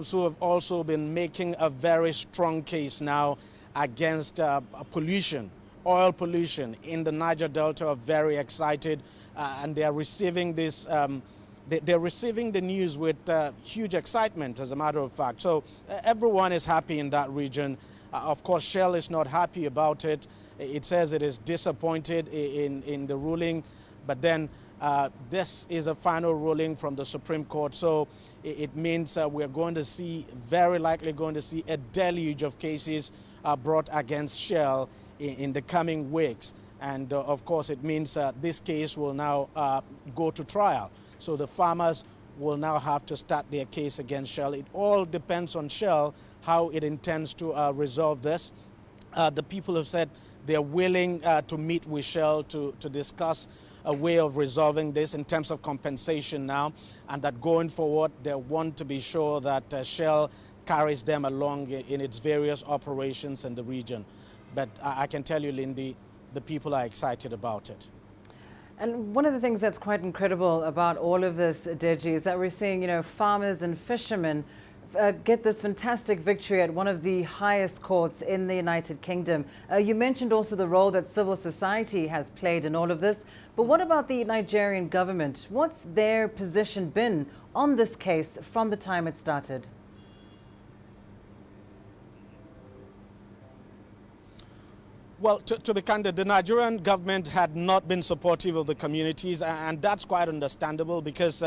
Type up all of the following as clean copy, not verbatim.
who have also been making a very strong case now against pollution, oil pollution in the Niger Delta are very excited, and they are receiving this. They're receiving the news with huge excitement, as a matter of fact. So everyone is happy in that region. Of course, Shell is not happy about it. It says it is disappointed in the ruling, but then this is a final ruling from the Supreme Court. So it means we're going to see, very likely going to see, a deluge of cases brought against Shell in the coming weeks. And of course, it means this case will now go to trial. So the farmers will now have to start their case against Shell. It all depends on Shell, how it intends to resolve this. The people have said they're willing to meet with Shell to discuss a way of resolving this in terms of compensation now, and that going forward, they want to be sure that Shell carries them along in its various operations in the region. But I can tell you, Lindy, the people are excited about it. And one of the things that's quite incredible about all of this, Deji, is that we're seeing, farmers and fishermen get this fantastic victory at one of the highest courts in the United Kingdom. You mentioned also the role that civil society has played in all of this. But what about the Nigerian government? What's their position been on this case from the time it started? Well, to be candid, the Nigerian government had not been supportive of the communities, and that's quite understandable because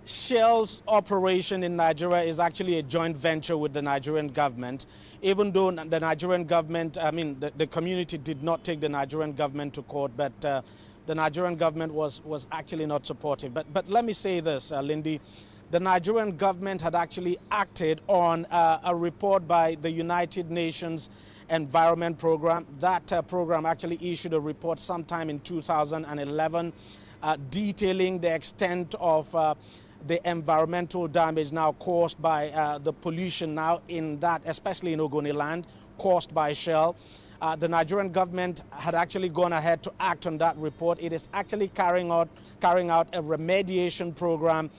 Shell's operation in Nigeria is actually a joint venture with the Nigerian government. Even though the Nigerian government, the community did not take the Nigerian government to court, but the Nigerian government was actually not supportive. But let me say this, Lindy. The Nigerian government had actually acted on a report by the United Nations Environment Program. That program actually issued a report sometime in 2011 detailing the extent of the environmental damage now caused by the pollution now in that, especially in Ogoniland, caused by Shell. The Nigerian government had actually gone ahead to act on that report. It is actually carrying out a remediation program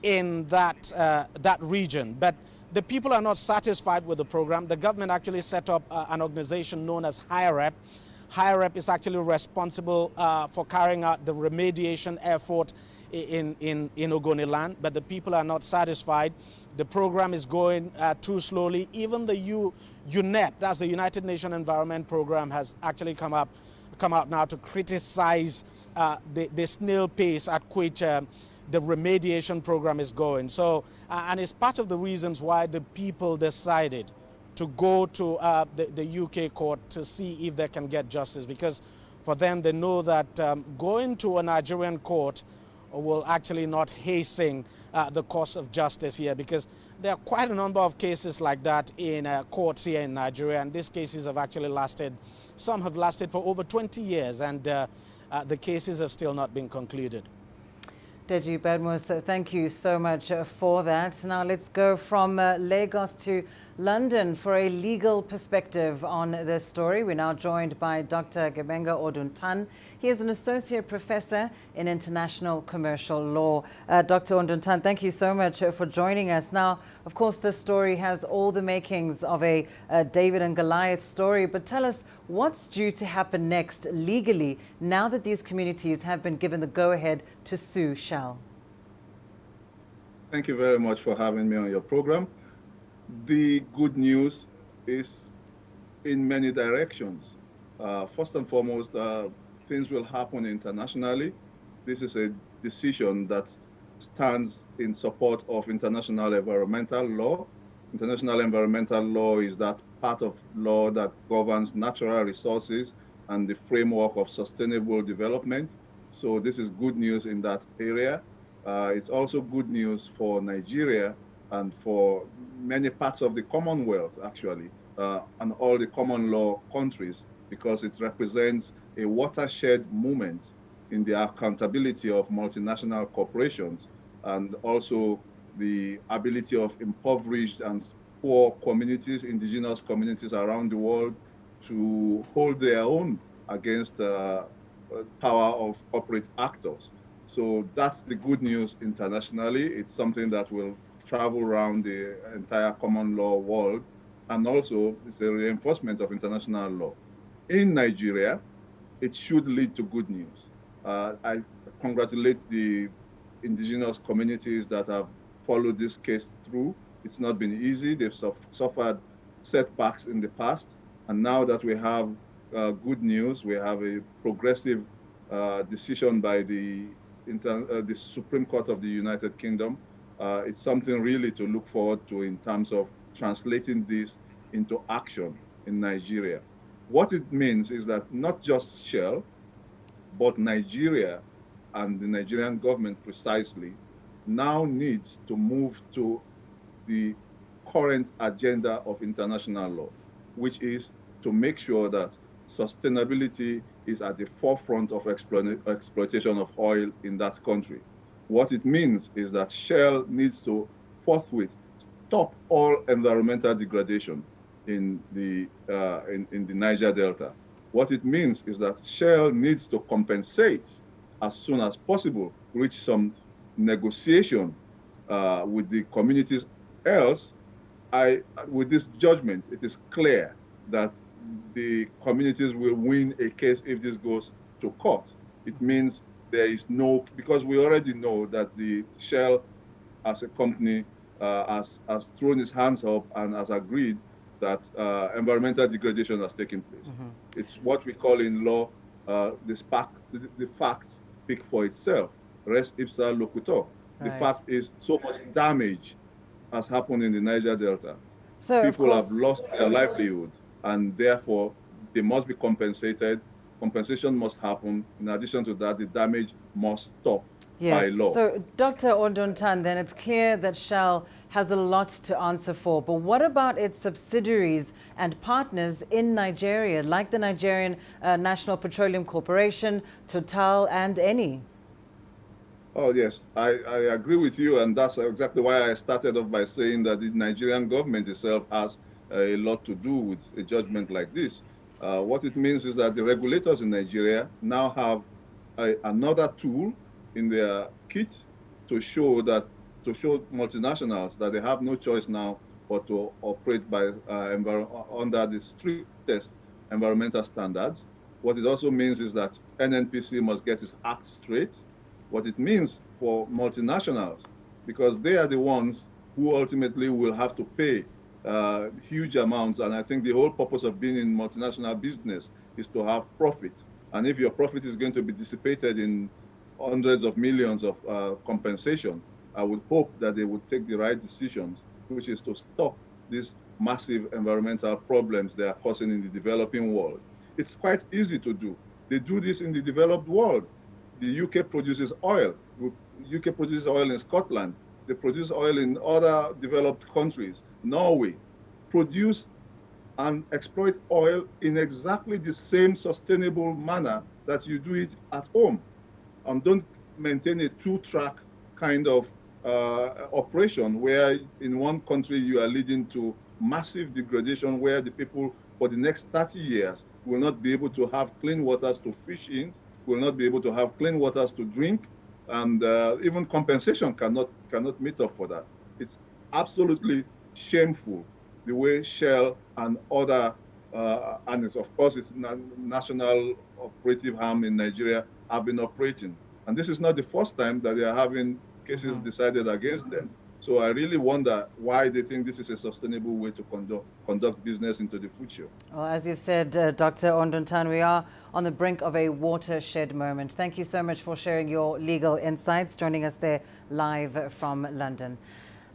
in that region. But the people are not satisfied with the program. The government actually set up an organization known as HIREP. HIREP is actually responsible for carrying out the remediation effort in Ogoniland, but the people are not satisfied. The program is going too slowly. Even the UNEP, that's the United Nations Environment Program, has actually come out now to criticize the snail pace at which the remediation program is going. So, and it's part of the reasons why the people decided to go to the UK court to see if they can get justice, because for them, they know that going to a Nigerian court will actually not hasten the course of justice here, because there are quite a number of cases like that in courts here in Nigeria, and these cases have actually lasted, some have lasted for over 20 years, and the cases have still not been concluded. Deji Badmus, thank you so much for that. Now let's go from Lagos to London for a legal perspective on this story. We're now joined by Dr. Gebenga Oduntan. He is an associate professor in international commercial law. Dr. Oduntan, thank you so much for joining us. Now, of course, this story has all the makings of a David and Goliath story, but tell us what's due to happen next legally now that these communities have been given the go-ahead to sue Shell. Thank you very much for having me on your program. The good news is in many directions. First and foremost, things will happen internationally. This is a decision that stands in support of international environmental law. International environmental law is that part of law that governs natural resources and the framework of sustainable development. So this is good news in that area. It's also good news for Nigeria and for many parts of the Commonwealth, actually, and all the common law countries, because it represents a watershed moment in the accountability of multinational corporations and also the ability of impoverished and poor communities, indigenous communities around the world to hold their own against power of corporate actors. So that's the good news internationally. It's something that will travel around the entire common law world, and also it's a reinforcement of international law. In Nigeria, it should lead to good news. I congratulate the indigenous communities that have followed this case through. It's not been easy. They've suffered setbacks in the past. And now that we have good news, we have a progressive decision by the Supreme Court of the United Kingdom. It's something really to look forward to in terms of translating this into action in Nigeria. What it means is that not just Shell, but Nigeria and the Nigerian government precisely now needs to move to the current agenda of international law, which is to make sure that sustainability is at the forefront of exploitation of oil in that country. What it means is that Shell needs to forthwith stop all environmental degradation in the Niger Delta. What it means is that Shell needs to compensate as soon as possible, reach some negotiation with the communities. Else, with this judgment, it is clear that the communities will win a case if this goes to court. It means there is no, because we already know that the Shell as a company has thrown its hands up and has agreed that environmental degradation has taken place. It's what we call in law, the facts speak for itself. Res ipsa loquitur. The fact is so much damage has happened in the Niger Delta. So people have lost their livelihood, and therefore they must be compensated. Compensation must happen. In addition to that, the damage must stop by law. So Dr. Odontan, then it's clear that Shell has a lot to answer for, but what about its subsidiaries and partners in Nigeria, like the Nigerian National Petroleum Corporation, Total, and Eni? Oh, yes, I agree with you, and that's exactly why I started off by saying that the Nigerian government itself has a lot to do with a judgment like this. What it means is that the regulators in Nigeria now have another tool in their kit to show multinationals that they have no choice now but to operate by under the strictest environmental standards. What it also means is that NNPC must get its act straight. What it means for multinationals, because they are the ones who ultimately will have to pay huge amounts. And I think the whole purpose of being in multinational business is to have profit. And if your profit is going to be dissipated in hundreds of millions of compensation, I would hope that they would take the right decisions, which is to stop these massive environmental problems they are causing in the developing world. It's quite easy to do. They do this in the developed world. The UK produces oil. UK produces oil in Scotland. They produce oil in other developed countries. Norway produce and exploit oil in exactly the same sustainable manner that you do it at home. And don't maintain a two-track kind of operation where in one country you are leading to massive degradation where the people for the next 30 years will not be able to have clean waters to fish in, will not be able to have clean waters to drink, and even compensation cannot meet up for that. It's absolutely shameful the way Shell and other, and it's, of course it's national operative arm in Nigeria, have been operating. And this is not the first time that they are having cases decided against them. So I really wonder why they think this is a sustainable way to conduct business into the future. Well, as you've said, Dr. Odontan, we are on the brink of a watershed moment. Thank you so much for sharing your legal insights, joining us there live from London.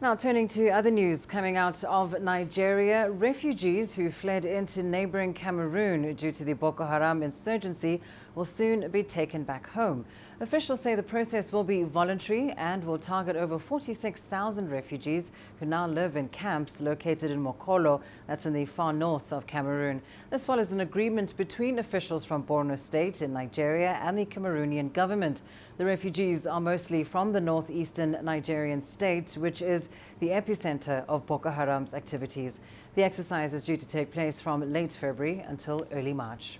Now, turning to other news coming out of Nigeria, refugees who fled into neighboring Cameroon due to the Boko Haram insurgency will soon be taken back home. Officials say the process will be voluntary and will target over 46,000 refugees who now live in camps located in Mokolo, that's in the far north of Cameroon. This follows an agreement between officials from Borno State in Nigeria and the Cameroonian government. The refugees are mostly from the northeastern Nigerian state, which is the epicenter of Boko Haram's activities. The exercise is due to take place from late February until early March.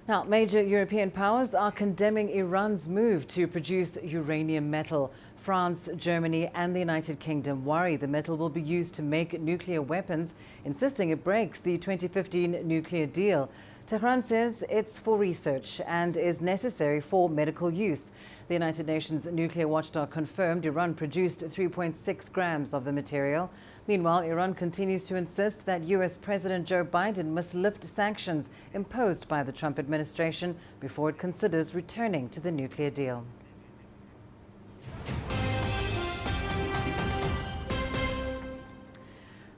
Now, major European powers are condemning Iran's move to produce uranium metal. France, Germany and the United Kingdom worry the metal will be used to make nuclear weapons, insisting it breaks the 2015 nuclear deal. Tehran says it's for research and is necessary for medical use. The United Nations nuclear watchdog confirmed Iran produced 3.6 grams of the material. Meanwhile, Iran continues to insist that U.S. President Joe Biden must lift sanctions imposed by the Trump administration before it considers returning to the nuclear deal.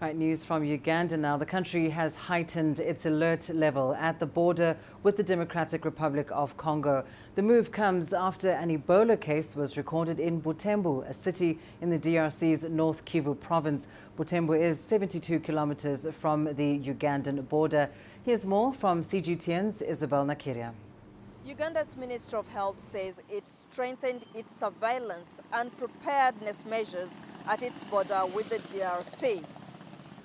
Right, news from Uganda now. The country has heightened its alert level at the border with the Democratic Republic of Congo. The move comes after an Ebola case was recorded in Butembu, a city in the DRC's North Kivu province. Butembu is 72 kilometers from the Ugandan border. Here's more from CGTN's Isabel Nakiria. Uganda's Minister of Health says it strengthened its surveillance and preparedness measures at its border with the DRC.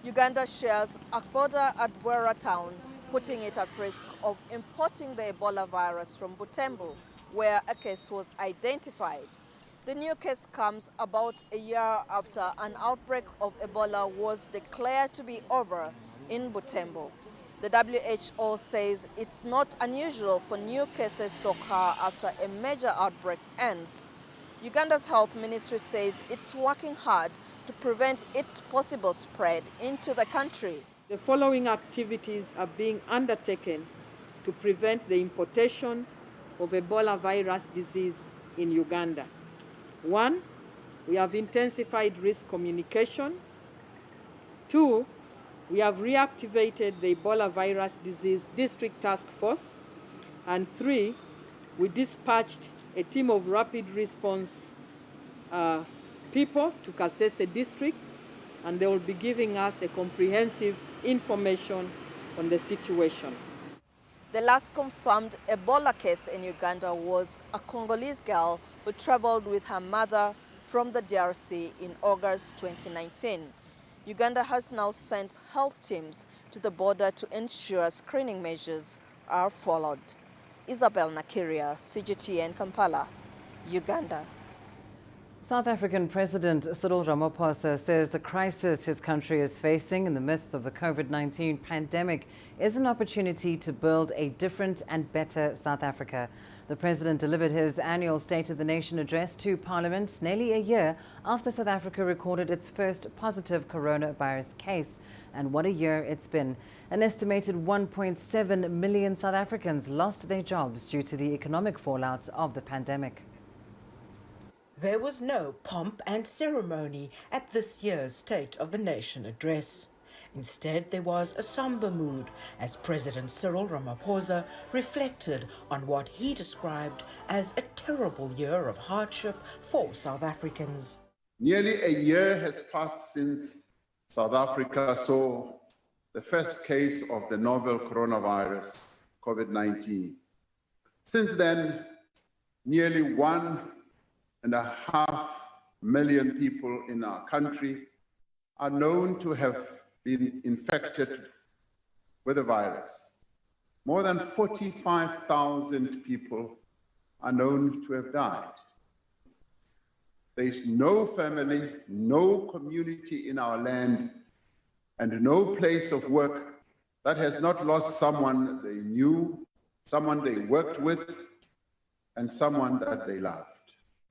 Uganda shares a border at Bwera town, putting it at risk of importing the Ebola virus from Butembu, where a case was identified. The new case comes about a year after an outbreak of Ebola was declared to be over in Butembu. The WHO says it's not unusual for new cases to occur after a major outbreak ends. Uganda's health ministry says it's working hard to prevent its possible spread into the country. The following activities are being undertaken to prevent the importation of Ebola virus disease in Uganda. 1, we have intensified risk communication. 2, we have reactivated the Ebola virus disease district task force. And 3, we dispatched a team of rapid response people to Kasese district, and they will be giving us a comprehensive information on the situation. The last confirmed Ebola case in Uganda was a Congolese girl who traveled with her mother from the DRC in August 2019. Uganda has now sent health teams to the border to ensure screening measures are followed. Isabel Nakiria, CGTN, Kampala, Uganda. South African President Cyril Ramaphosa says the crisis his country is facing in the midst of the COVID-19 pandemic is an opportunity to build a different and better South Africa. The president delivered his annual State of the Nation address to Parliament nearly a year after South Africa recorded its first positive coronavirus case. And what a year it's been. An estimated 1.7 million South Africans lost their jobs due to the economic fallout of the pandemic. There was no pomp and ceremony at this year's State of the Nation address. Instead, there was a somber mood as President Cyril Ramaphosa reflected on what he described as a terrible year of hardship for South Africans. Nearly a year has passed since South Africa saw the first case of the novel coronavirus, COVID-19. Since then, nearly 1.5 million people in our country are known to have been infected with the virus. More than 45,000 people are known to have died. There is no family, no community in our land, and no place of work that has not lost someone they knew, someone they worked with, and someone that they loved.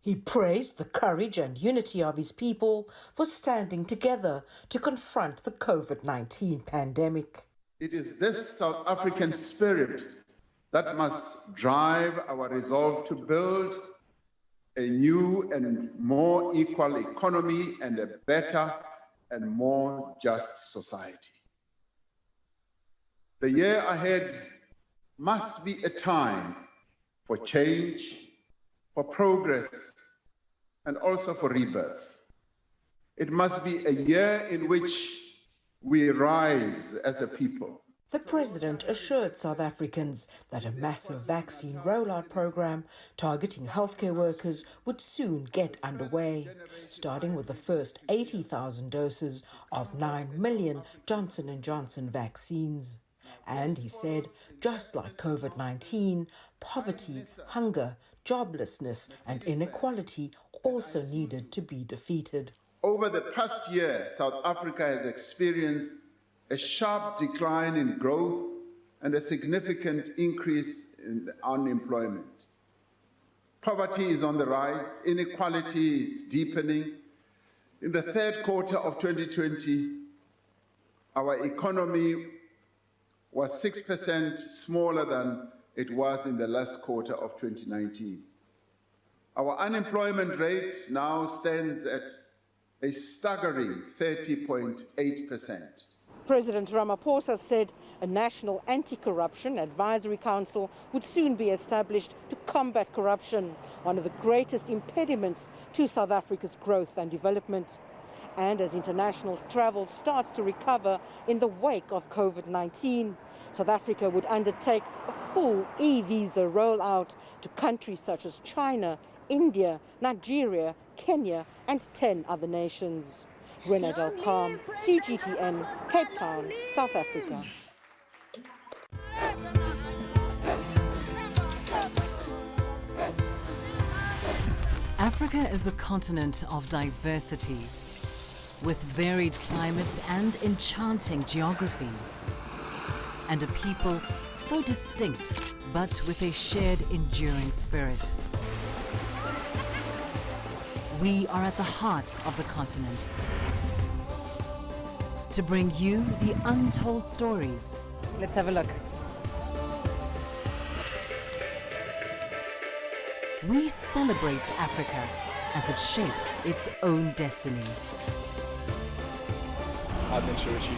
He praised the courage and unity of his people for standing together to confront the COVID-19 pandemic. It is this South African spirit that must drive our resolve to build a new and more equal economy and a better and more just society. The year ahead must be a time for change, for progress, and also for rebirth. It must be a year in which we rise as a people. The president assured South Africans that a massive vaccine rollout program targeting healthcare workers would soon get underway, starting with the first 80,000 doses of 9 million Johnson & Johnson vaccines. And he said, just like COVID-19, poverty, hunger, joblessness and inequality also needed to be defeated. Over the past year, South Africa has experienced a sharp decline in growth and a significant increase in unemployment. Poverty is on the rise, inequality is deepening. In the third quarter of 2020, our economy was 6% smaller than it was in the last quarter of 2019. Our unemployment rate now stands at a staggering 30.8%. President Ramaphosa said a national anti-corruption advisory council would soon be established to combat corruption, one of the greatest impediments to South Africa's growth and development. And as international travel starts to recover in the wake of COVID-19, South Africa would undertake a full e-visa rollout to countries such as China, India, Nigeria, Kenya, and 10 other nations. Renat Al-Palm, CGTN, Cape Town, South Africa. Africa is a continent of diversity, with varied climate and enchanting geography, and a people so distinct, but with a shared enduring spirit. We are at the heart of the continent to bring you the untold stories. Let's have a look. We celebrate Africa as it shapes its own destiny.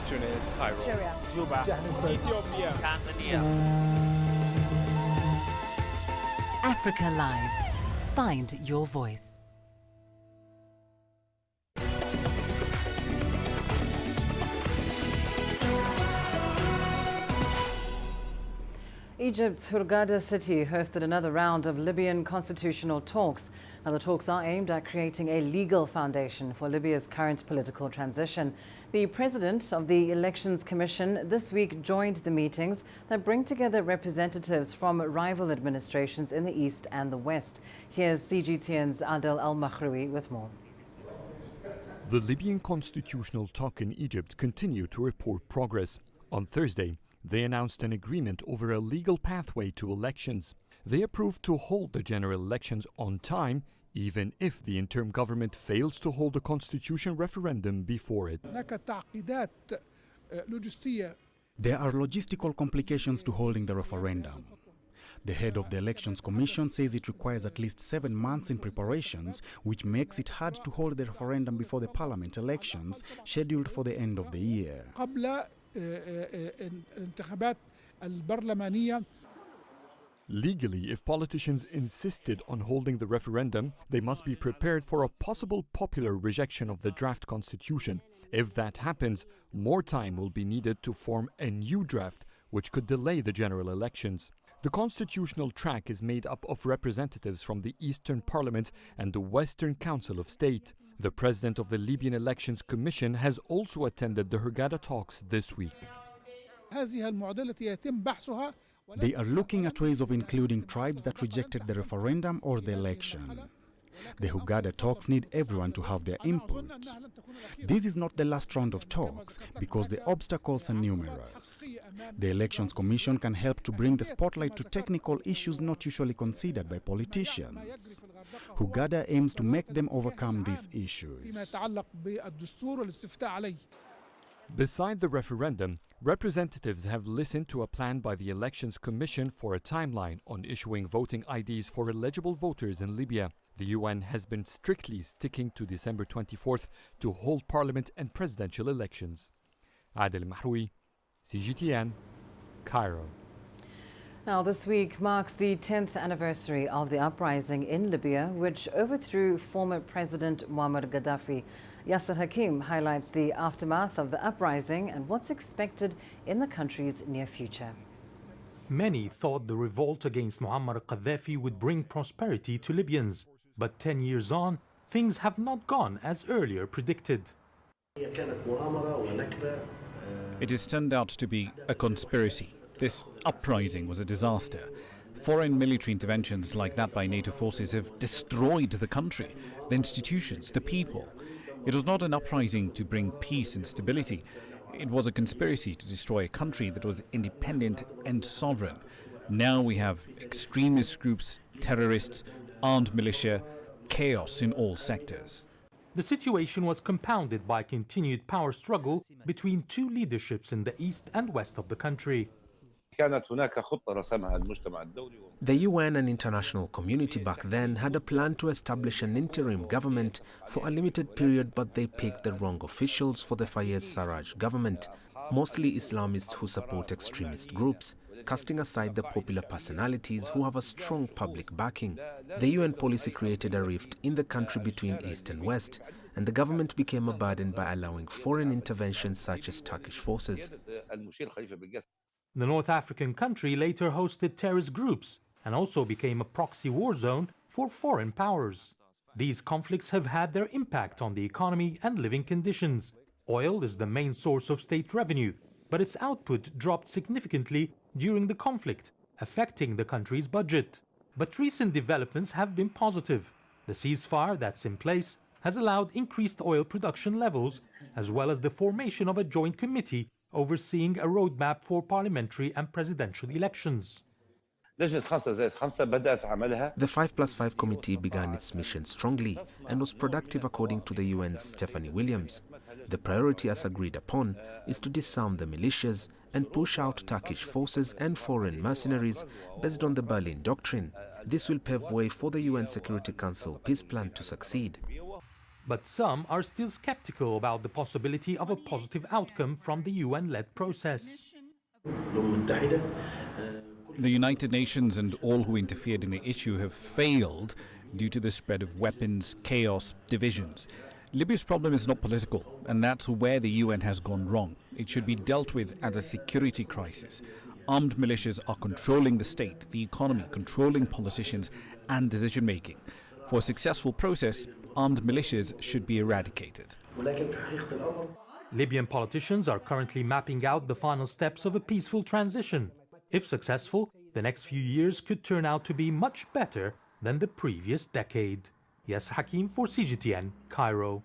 Tunis, Cairo, Juba, Ethiopia, Tanzania. Africa Live. Find your voice. Egypt's Hurghada city hosted another round of Libyan constitutional talks. Now, the talks are aimed at creating a legal foundation for Libya's current political transition. The president of the Elections Commission this week joined the meetings that bring together representatives from rival administrations in the east and the west. Here's CGTN's Adel Al-Makhroui with more. The Libyan constitutional talk in Egypt continue to report progress. On Thursday, they announced an agreement over a legal pathway to elections. They approved to hold the general elections on time, even if the interim government fails to hold a constitution referendum before it. There are logistical complications to holding the referendum. The head of the Elections Commission says it requires at least 7 months in preparations, which makes it hard to hold the referendum before the parliament elections, scheduled for the end of the year. Legally, if politicians insisted on holding the referendum, they must be prepared for a possible popular rejection of the draft constitution. If that happens, more time will be needed to form a new draft, which could delay the general elections. The constitutional track is made up of representatives from the Eastern Parliament and the Western Council of State. The president of the Libyan Elections Commission has also attended the Hurghada talks this week. They are looking at ways of including tribes that rejected the referendum or the election. The Hurghada talks need everyone to have their input. This is not the last round of talks because the obstacles are numerous. The Elections Commission can help to bring the spotlight to technical issues not usually considered by politicians. Hurghada aims to make them overcome these issues. Beside the referendum, representatives have listened to a plan by the Elections Commission for a timeline on issuing voting IDs for eligible voters in Libya. The UN has been strictly sticking to December 24th to hold parliament and presidential elections. Adel Mahroui, CGTN, Cairo. Now, this week marks the 10th anniversary of the uprising in Libya, which overthrew former President Muammar Gaddafi. Yasser Hakim highlights the aftermath of the uprising and what's expected in the country's near future. Many thought the revolt against Muammar Gaddafi would bring prosperity to Libyans. But 10 years on, things have not gone as earlier predicted. It has turned out to be a conspiracy. This uprising was a disaster. Foreign military interventions like that by NATO forces have destroyed the country, the institutions, the people. It was not an uprising to bring peace and stability. It was a conspiracy to destroy a country that was independent and sovereign. Now we have extremist groups, terrorists, armed militia, chaos in all sectors. The situation was compounded by continued power struggle between two leaderships in the east and west of the country. The UN and international community back then had a plan to establish an interim government for a limited period, but they picked the wrong officials for the Fayez Sarraj government, mostly Islamists who support extremist groups, casting aside the popular personalities who have a strong public backing. The UN policy created a rift in the country between East and West, and the government became a burden by allowing foreign interventions such as Turkish forces. The North African country later hosted terrorist groups and also became a proxy war zone for foreign powers. These conflicts have had their impact on the economy and living conditions. Oil is the main source of state revenue, but its output dropped significantly during the conflict, affecting the country's budget. But recent developments have been positive. The ceasefire that's in place has allowed increased oil production levels, as well as the formation of a joint committee overseeing a roadmap for parliamentary and presidential elections. The 5+5 committee began its mission strongly and was productive according to the UN's Stephanie Williams. The priority as agreed upon is to disarm the militias and push out Turkish forces and foreign mercenaries based on the Berlin Doctrine. This will pave way for the UN Security Council peace plan to succeed. But some are still skeptical about the possibility of a positive outcome from the UN-led process. The United Nations and all who interfered in the issue have failed due to the spread of weapons, chaos, divisions. Libya's problem is not political, and that's where the UN has gone wrong. It should be dealt with as a security crisis. Armed militias are controlling the state, the economy, controlling politicians and decision-making. For a successful process, armed militias should be eradicated. Libyan politicians are currently mapping out the final steps of a peaceful transition. If successful, the next few years could turn out to be much better than the previous decade. Yes, Hakim for CGTN, Cairo.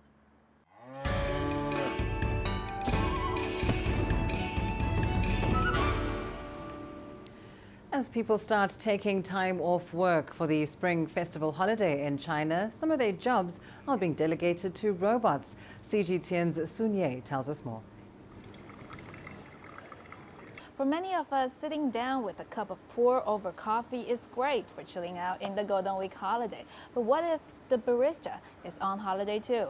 As people start taking time off work for the Spring Festival holiday in China, some of their jobs are being delegated to robots. CGTN's Sun Ye tells us more. For many of us, sitting down with a cup of pour-over coffee is great for chilling out in the Golden Week holiday. But what if the barista is on holiday too?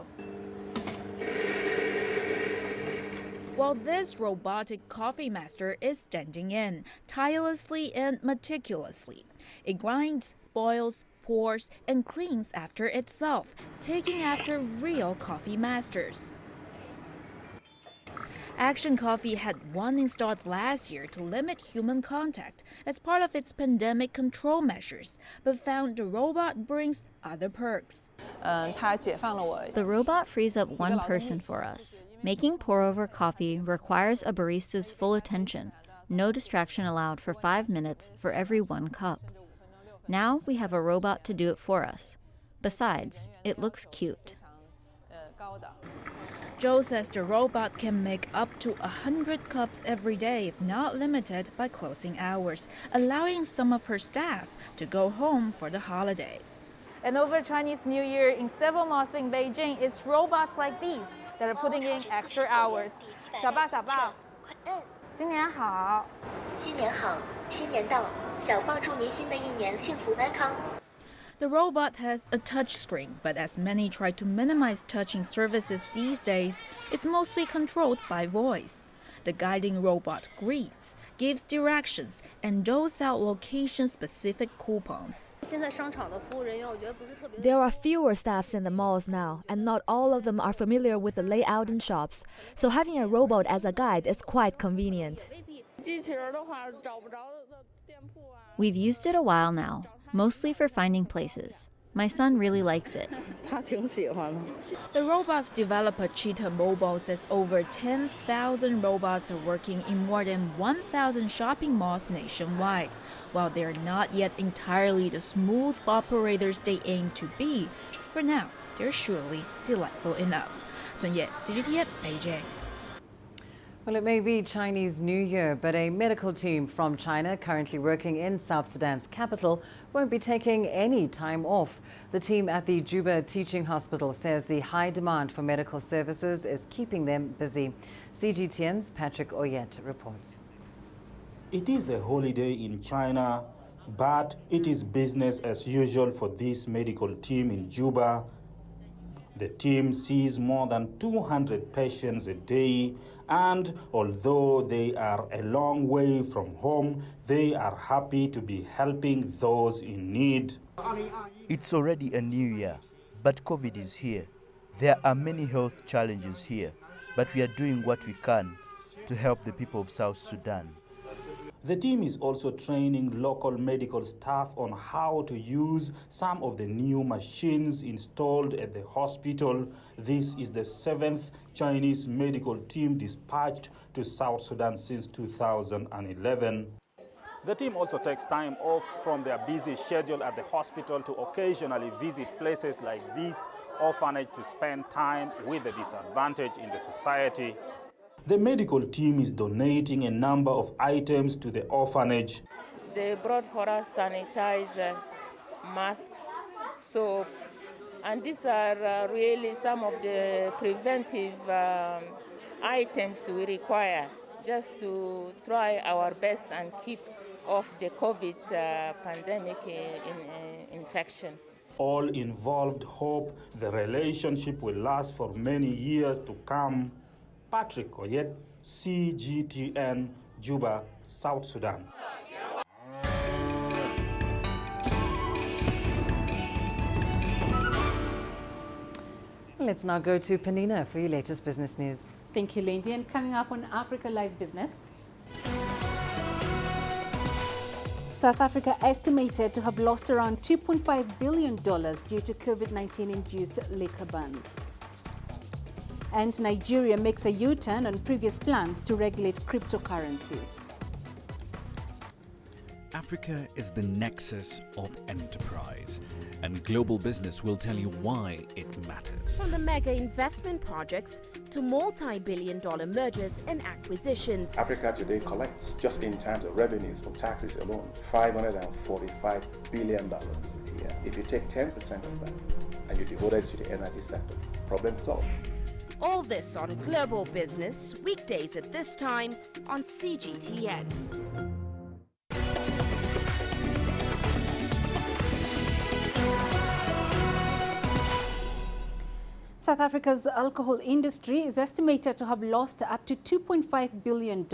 While this robotic coffee master is standing in, tirelessly and meticulously. It grinds, boils, pours, and cleans after itself, taking after real coffee masters. Action Coffee had one installed last year to limit human contact as part of its pandemic control measures, but found the robot brings other perks. The robot frees up one person for us. Making pour-over coffee requires a barista's full attention. No distraction allowed for 5 minutes for every 1 cup. Now we have a robot to do it for us. Besides, it looks cute. Joe says the robot can make up to 100 cups every day, if not limited by closing hours, allowing some of her staff to go home for the holiday. And over Chinese New Year, in several malls in Beijing, it's robots like these that are putting in extra hours. 小爸，小爸，新年好。新年好，新年到，小爸祝您新的一年幸福安康。The robot has a touch screen, but as many try to minimize touching services these days, it's mostly controlled by voice. The guiding robot greets, gives directions, and doles out location-specific coupons. There are fewer staffs in the malls now, and not all of them are familiar with the layout in shops, so having a robot as a guide is quite convenient. We've used it a while now, mostly for finding places. My son really likes it. The robot's developer Cheetah Mobile says over 10,000 robots are working in more than 1,000 shopping malls nationwide. While they're not yet entirely the smooth operators they aim to be, for now, they're surely delightful enough. Sun Ye, CGTN, Beijing. Well, it may be Chinese New Year, but a medical team from China currently working in South Sudan's capital won't be taking any time off. The team at the Juba Teaching Hospital says the high demand for medical services is keeping them busy. CGTN's Patrick Oyet reports. It is a holiday in China, but it is business as usual for this medical team in Juba. The team sees more than 200 patients a day, and although they are a long way from home, they are happy to be helping those in need. It's already a new year, but COVID is here. There are many health challenges here, but we are doing what we can to help the people of South Sudan. The team is also training local medical staff on how to use some of the new machines installed at the hospital. This is the 7th Chinese medical team dispatched to South Sudan since 2011. The team also takes time off from their busy schedule at the hospital to occasionally visit places like this orphanage to spend time with the disadvantaged in the society. The medical team is donating a number of items to the orphanage. They brought for us sanitizers, masks, soaps, and these are really some of the preventive items we require just to try our best and keep off the COVID pandemic infection. All involved hope the relationship will last for many years to come. Patrick Oyet, CGTN, Juba, South Sudan. Let's now go to Panina for your latest business news. Thank you, Lindy. And coming up on Africa Live Business, South Africa estimated to have lost around $2.5 billion due to COVID-19-induced liquor bans. And Nigeria makes a U-turn on previous plans to regulate cryptocurrencies. Africa is the nexus of enterprise, and global business will tell you why it matters. From the mega investment projects to multi-billion-dollar mergers and acquisitions. Africa today collects, just in terms of revenues from taxes alone, $545 billion a year. If you take 10% of that and you devote it to the energy sector, problem solved. All this on Global Business, weekdays at this time on CGTN. South Africa's alcohol industry is estimated to have lost up to $2.5 billion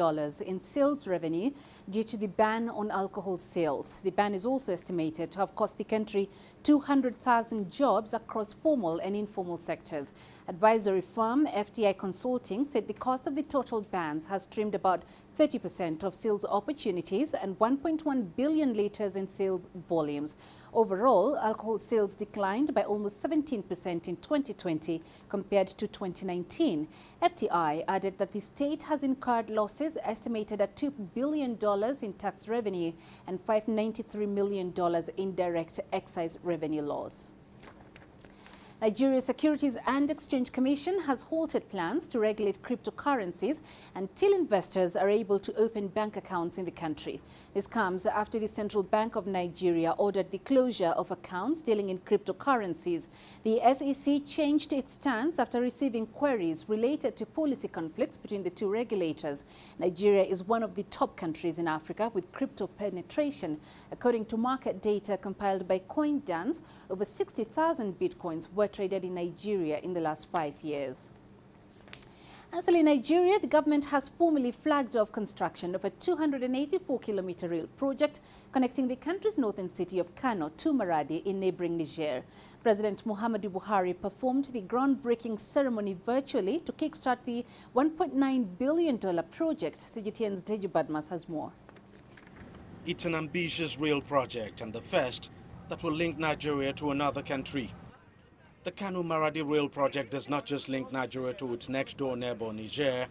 in sales revenue due to the ban on alcohol sales. The ban is also estimated to have cost the country 200,000 jobs across formal and informal sectors. Advisory firm FTI Consulting said the cost of the total bans has trimmed about 30% of sales opportunities and 1.1 billion litres in sales volumes. Overall, alcohol sales declined by almost 17% in 2020 compared to 2019. FTI added that the state has incurred losses estimated at $2 billion in tax revenue and $593 million in direct excise revenue loss. Nigeria's Securities and Exchange Commission has halted plans to regulate cryptocurrencies until investors are able to open bank accounts in the country. This comes after the Central Bank of Nigeria ordered the closure of accounts dealing in cryptocurrencies. The SEC changed its stance after receiving queries related to policy conflicts between the two regulators. Nigeria is one of the top countries in Africa with crypto penetration. According to market data compiled by CoinDance, over 60,000 bitcoins were traded in Nigeria in the last 5 years. And still in Nigeria, the government has formally flagged off construction of a 284-kilometer rail project connecting the country's northern city of Kano to Maradi in neighboring Niger. President Muhammadu Buhari performed the groundbreaking ceremony virtually to kickstart the $1.9 billion project. CGTN's Deji Badmas has more. It's an ambitious rail project and the first that will link Nigeria to another country. The Kano-Maradi rail project does not just link Nigeria to its next-door neighbor, Niger.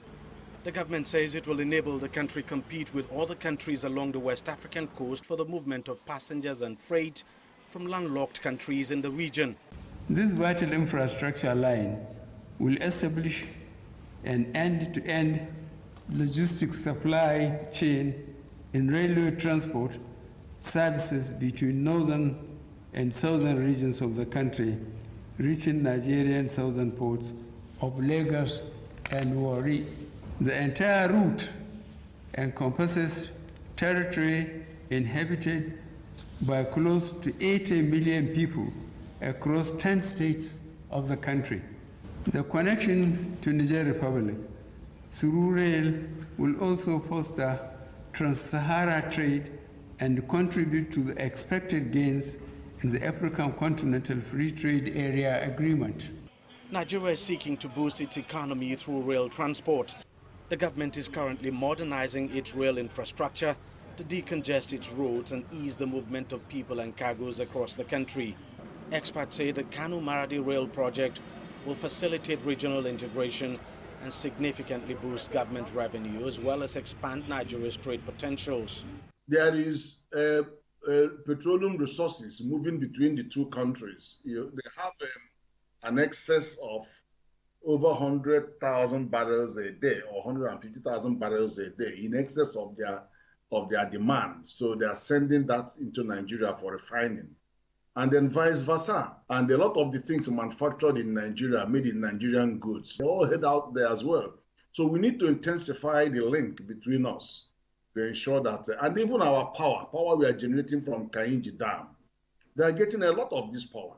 The government says it will enable the country compete with other countries along the West African coast for the movement of passengers and freight from landlocked countries in the region. This vital infrastructure line will establish an end-to-end logistics supply chain in railway transport services between northern and southern regions of the country, reaching Nigerian southern ports of Lagos and Warri. The entire route encompasses territory inhabited by close to 80 million people across 10 states of the country. The connection to Niger Republic through rail will also foster trans-Sahara trade and contribute to the expected gains in the African Continental Free Trade Area Agreement. Nigeria is seeking to boost its economy through rail transport. The government is currently modernizing its rail infrastructure to decongest its roads and ease the movement of people and cargoes across the country. Experts say the Kano-Maradi rail project will facilitate regional integration and significantly boost government revenue as well as expand Nigeria's trade potentials. There is petroleum resources moving between the two countries. They have an excess of over 100,000 barrels a day or 150,000 barrels a day in excess of their demand. So they are sending that into Nigeria for refining. And then vice versa. And a lot of the things manufactured in Nigeria, made in Nigerian goods, they all head out there as well. So we need to intensify the link between us to ensure that, and even our power we are generating from Kainji Dam, they are getting a lot of this power.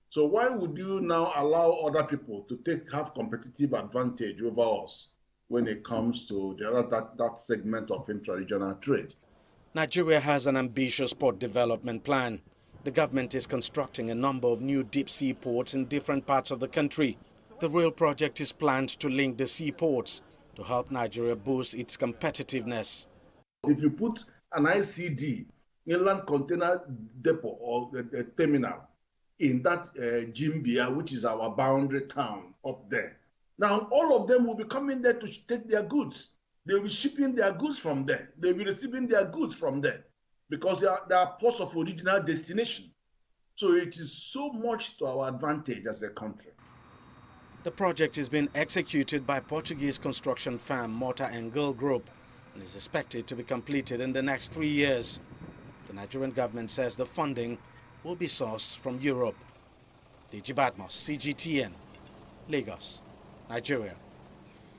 So why would you now allow other people to have competitive advantage over us when it comes to that segment of intra-regional trade? Nigeria has an ambitious port development plan. The government is constructing a number of new deep-sea ports in different parts of the country. The rail project is planned to link the seaports to help Nigeria boost its competitiveness. If you put an ICD, inland container depot or the terminal, in that Jimbia, which is our boundary town up there, now all of them will be coming there to take their goods. They will be shipping their goods from there. They will be receiving their goods from there because they are ports of original destination. So it is so much to our advantage as a country. The project is being executed by Portuguese construction firm Mortar & Girl Group and is expected to be completed in the next 3 years. The Nigerian government says the funding will be sourced from Europe. Deji Badmos, CGTN, Lagos, Nigeria.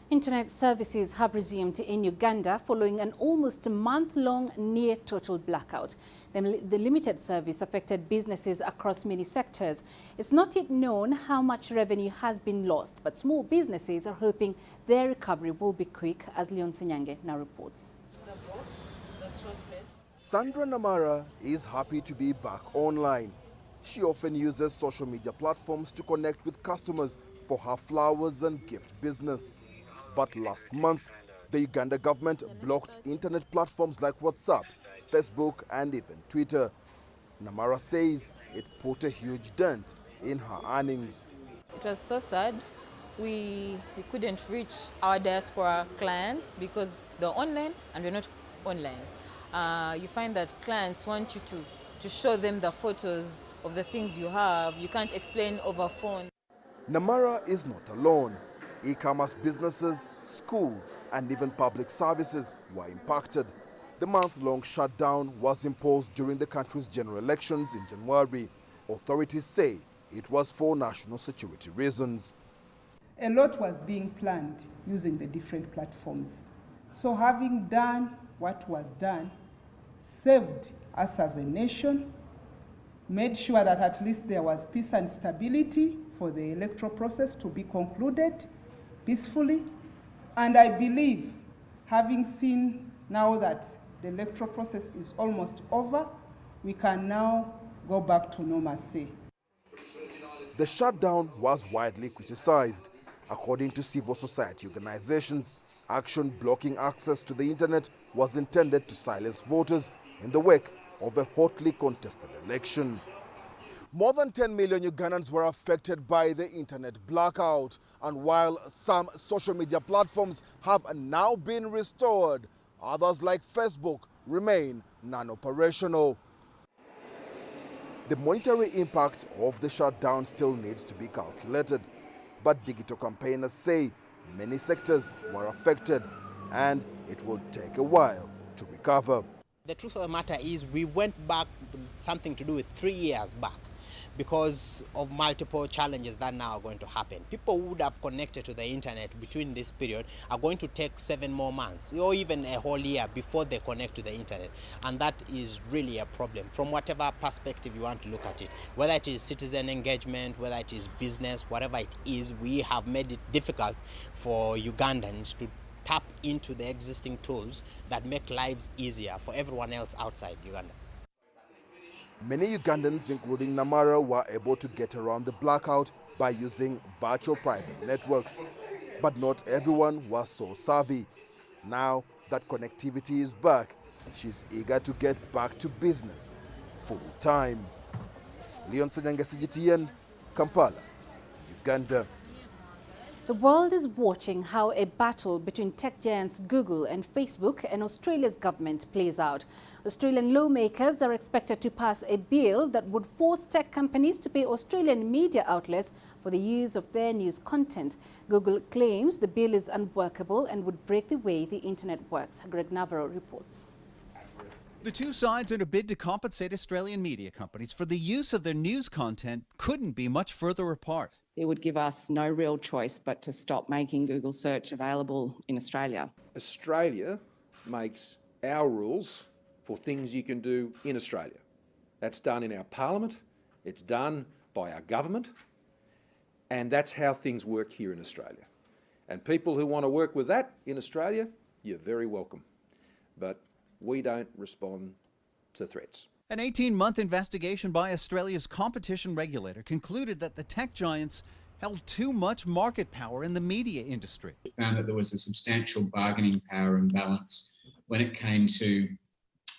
Internet services have resumed in Uganda following an almost month-long near-total blackout. The limited service affected businesses across many sectors. It's not yet known how much revenue has been lost, but small businesses are hoping their recovery will be quick, as Leon Sinyange now reports. Sandra Namara is happy to be back online. She often uses social media platforms to connect with customers for her flowers and gift business. But last month, the Uganda government blocked internet platforms like WhatsApp, Facebook and even Twitter. Namara says it put a huge dent in her earnings. It was so sad. We couldn't reach our diaspora clients because they're online and we're not online. You find that clients want you to show them the photos of the things you have. You can't explain over phone. Namara is not alone. E-commerce businesses, schools, and even public services were impacted. The month-long shutdown was imposed during the country's general elections in January. Authorities say it was for national security reasons. A lot was being planned using the different platforms. So having done what was done, saved us as a nation, made sure that at least there was peace and stability for the electoral process to be concluded peacefully. And I believe, having seen now that the electoral process is almost over, we can now go back to normalcy. The shutdown was widely criticized. According to civil society organizations, action blocking access to the internet was intended to silence voters in the wake of a hotly contested election. More than 10 million Ugandans were affected by the internet blackout. And while some social media platforms have now been restored, others like Facebook remain non-operational. The monetary impact of the shutdown still needs to be calculated. But digital campaigners say many sectors were affected and it will take a while to recover. The truth of the matter is we went back something to do with 3 years back because of multiple challenges that now are going to happen. People who would have connected to the internet between this period are going to take 7 more months or even a whole year before they connect to the internet. And that is really a problem from whatever perspective you want to look at it. Whether it is citizen engagement, whether it is business, whatever it is, we have made it difficult for Ugandans to tap into the existing tools that make lives easier for everyone else outside Uganda. Many Ugandans, including Namara, were able to get around the blackout by using virtual private networks. But not everyone was so savvy. Now that connectivity is back, she's eager to get back to business full time. Leon Sanyanga, CGTN, Kampala, Uganda. The world is watching how a battle between tech giants Google and Facebook and Australia's government plays out. Australian lawmakers are expected to pass a bill that would force tech companies to pay Australian media outlets for the use of their news content. Google claims the bill is unworkable and would break the way the internet works. Greg Navarro reports. The two sides in a bid to compensate Australian media companies for the use of their news content couldn't be much further apart. It would give us no real choice but to stop making Google search available in Australia. Australia makes our rules for things you can do in Australia. That's done in our parliament, it's done by our government, and that's how things work here in Australia. And people who want to work with that in Australia, you're very welcome. But we don't respond to threats. An 18-month investigation by Australia's competition regulator concluded that the tech giants held too much market power in the media industry. It found that there was a substantial bargaining power imbalance when it came to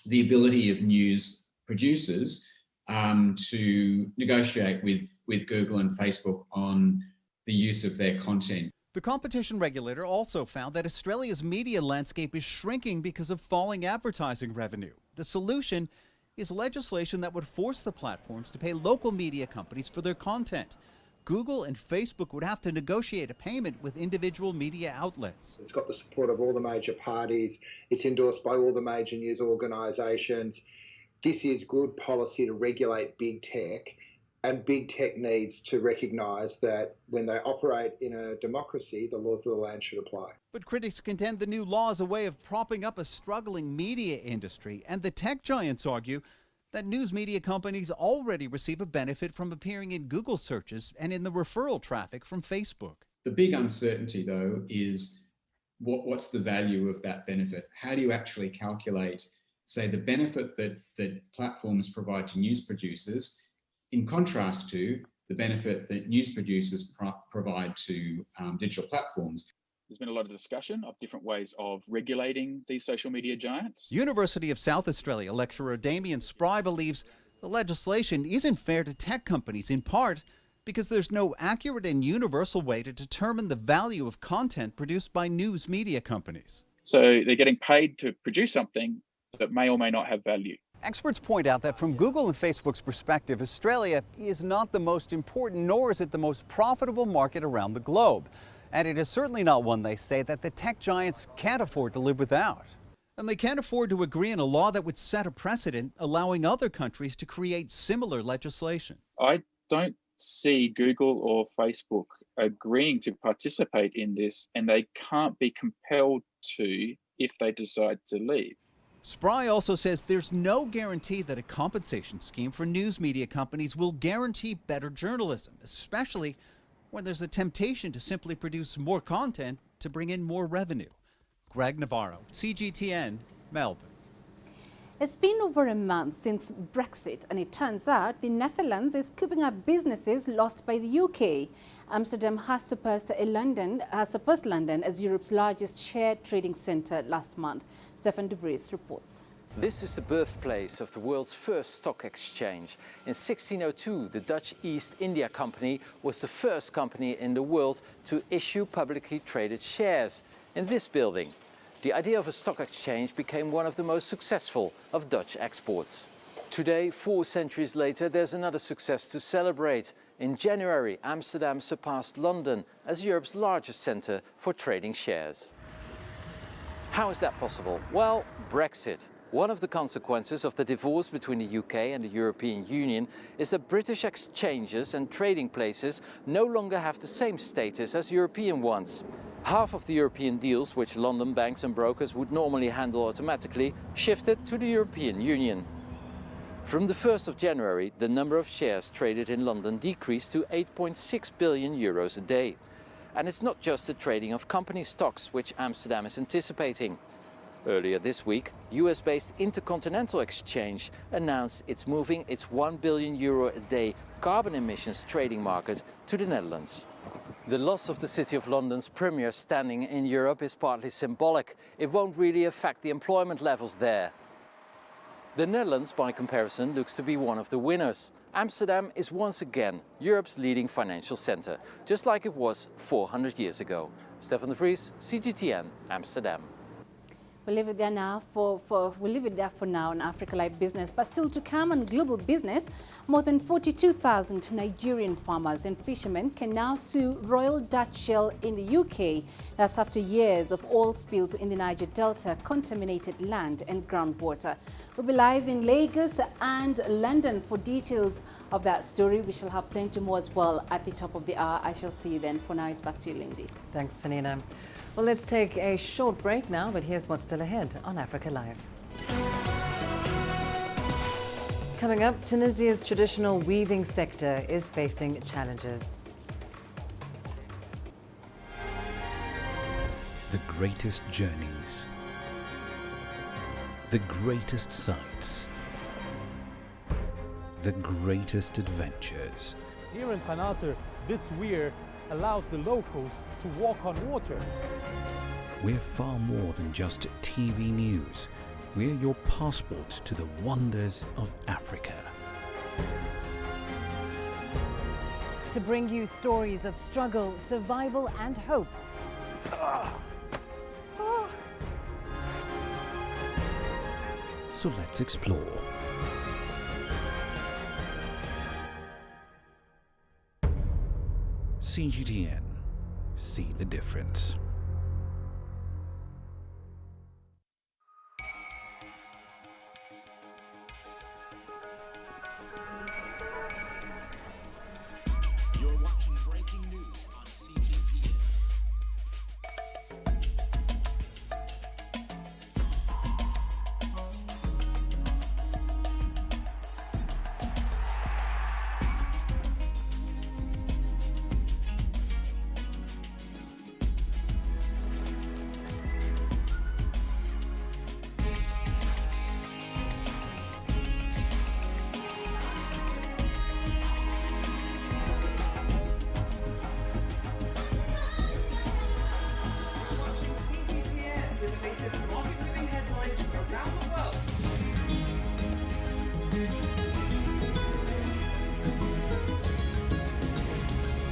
the ability of news producers to negotiate with Google and Facebook on the use of their content. The competition regulator also found that Australia's media landscape is shrinking because of falling advertising revenue. The solution is legislation that would force the platforms to pay local media companies for their content. Google and Facebook would have to negotiate a payment with individual media outlets. It's got the support of all the major parties. It's endorsed by all the major news organisations. This is good policy to regulate big tech, and big tech needs to recognise that when they operate in a democracy, the laws of the land should apply. But critics contend the new law is a way of propping up a struggling media industry, and the tech giants argue that news media companies already receive a benefit from appearing in Google searches and in the referral traffic from Facebook. The big uncertainty, though, is what's the value of that benefit? How do you actually calculate, say, the benefit that platforms provide to news producers in contrast to the benefit that news producers provide to digital platforms? There's been a lot of discussion of different ways of regulating these social media giants. University of South Australia lecturer Damien Spry believes the legislation isn't fair to tech companies, in part because there's no accurate and universal way to determine the value of content produced by news media companies. So they're getting paid to produce something that may or may not have value. Experts point out that from Google and Facebook's perspective, Australia is not the most important, nor is it the most profitable market around the globe. And it is certainly not one, they say, that the tech giants can't afford to live without. And they can't afford to agree on a law that would set a precedent, allowing other countries to create similar legislation. I don't see Google or Facebook agreeing to participate in this, and they can't be compelled to if they decide to leave. Spry also says there's no guarantee that a compensation scheme for news media companies will guarantee better journalism, especially when there's a temptation to simply produce more content to bring in more revenue. Greg Navarro, CGTN, Melbourne. It's been over a month since Brexit, and it turns out the Netherlands is scooping up businesses lost by the UK. Amsterdam has surpassed London as Europe's largest share trading centre last month. Stefan de Vries reports. This is the birthplace of the world's first stock exchange. In 1602, the Dutch East India Company was the first company in the world to issue publicly traded shares in this building. The idea of a stock exchange became one of the most successful of Dutch exports. Today, 4 centuries later, there's another success to celebrate. In January, Amsterdam surpassed London as Europe's largest centre for trading shares. How is that possible? Well, Brexit. One of the consequences of the divorce between the UK and the European Union is that British exchanges and trading places no longer have the same status as European ones. Half of the European deals, which London banks and brokers would normally handle automatically, shifted to the European Union. From the 1st of January, the number of shares traded in London decreased to 8.6 billion euros a day. And it's not just the trading of company stocks which Amsterdam is anticipating. Earlier this week, US-based Intercontinental Exchange announced it's moving its €1 billion a day carbon emissions trading market to the Netherlands. The loss of the City of London's premier standing in Europe is partly symbolic. It won't really affect the employment levels there. The Netherlands, by comparison, looks to be one of the winners. Amsterdam is once again Europe's leading financial centre, just like it was 400 years ago. Stefan de Vries, CGTN, Amsterdam. We'll leave it there now we'll leave it there for now on Africa Live Business. But still to come on Global Business, more than 42,000 Nigerian farmers and fishermen can now sue Royal Dutch Shell in the UK. That's after years of oil spills in the Niger Delta contaminated land and groundwater. We'll be live in Lagos and London for details of that story. We shall have plenty more as well at the top of the hour. I shall see you then. For now, it's back to you, Lindy. Thanks, Panina. Well, let's take a short break now, but here's what's still ahead on Africa Live. Coming up, Tunisia's traditional weaving sector is facing challenges. The greatest journeys, the greatest sights, the greatest adventures. Here in Qanater, this weir allows the locals to walk on water. We're far more than just TV news. We're your passport to the wonders of Africa. To bring you stories of struggle, survival and hope. So let's explore. CGTN. See the difference. You're watching breaking news on CGTN.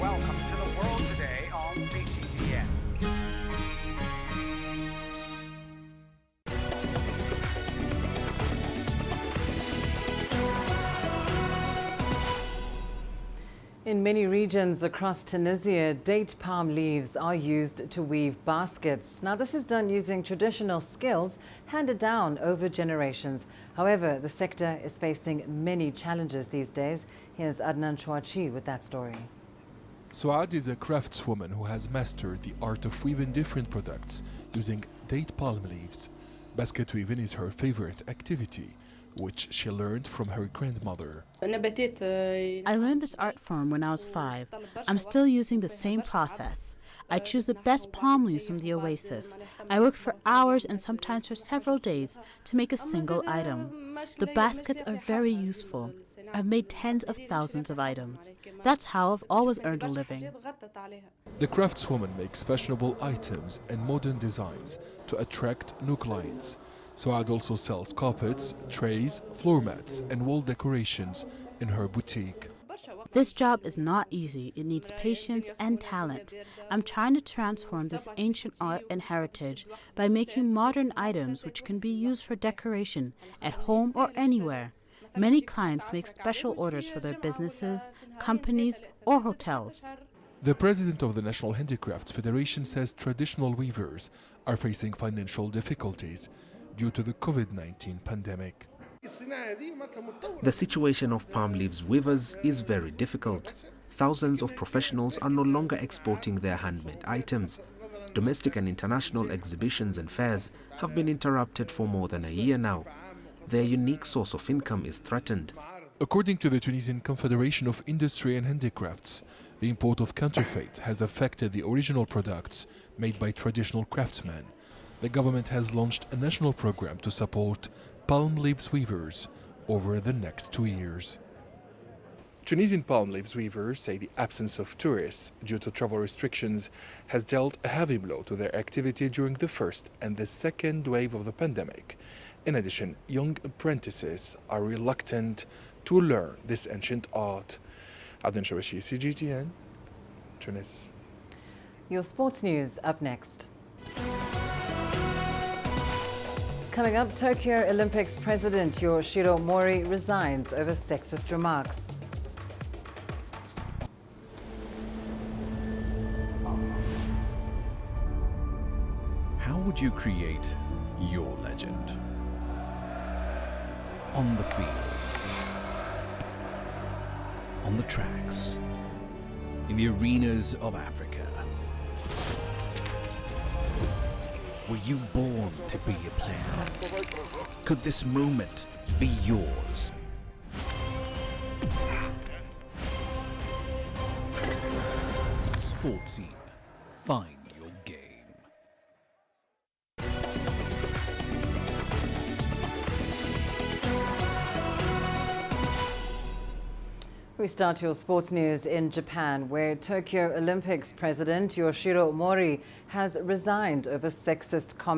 Welcome to the world today on CGTN. In many regions across Tunisia, date palm leaves are used to weave baskets. Now, this is done using traditional skills handed down over generations. However, the sector is facing many challenges these days. Here's Adnan Chouachi with that story. Suad is a craftswoman who has mastered the art of weaving different products using date palm leaves. Basket weaving is her favorite activity, which she learned from her grandmother. I learned this art form when I was 5. I'm still using the same process. I choose the best palm leaves from the oasis. I work for hours and sometimes for several days to make a single item. The baskets are very useful. I've made tens of thousands of items. That's how I've always earned a living. The craftswoman makes fashionable items and modern designs to attract new clients. Suad also sells carpets, trays, floor mats, and wall decorations in her boutique. This job is not easy. It needs patience and talent. I'm trying to transform this ancient art and heritage by making modern items which can be used for decoration at home or anywhere. Many clients make special orders for their businesses, companies, or hotels. The president of the National Handicrafts Federation says traditional weavers are facing financial difficulties due to the COVID-19 pandemic. The situation of palm leaves weavers is very difficult. Thousands of professionals are no longer exporting their handmade items. Domestic and international exhibitions and fairs have been interrupted for more than a year now. Their unique source of income is threatened. According to the Tunisian Confederation of Industry and Handicrafts, the import of counterfeit has affected the original products made by traditional craftsmen. The government has launched a national program to support palm leaves weavers over the next 2 years. Tunisian palm leaves weavers say the absence of tourists due to travel restrictions has dealt a heavy blow to their activity during the first and the second wave of the pandemic. In addition, young apprentices are reluctant to learn this ancient art. Adnan Shabashi, CGTN, Tunis. Your sports news up next. Coming up, Tokyo Olympics president Yoshiro Mori resigns over sexist remarks. How would you create your legend? On the fields, on the tracks, in the arenas of Africa. Were you born to be a player? Could this moment be yours? Sports Scene. Find your game. We start your sports news in Japan, where Tokyo Olympics president Yoshiro Mori has resigned over sexist comments.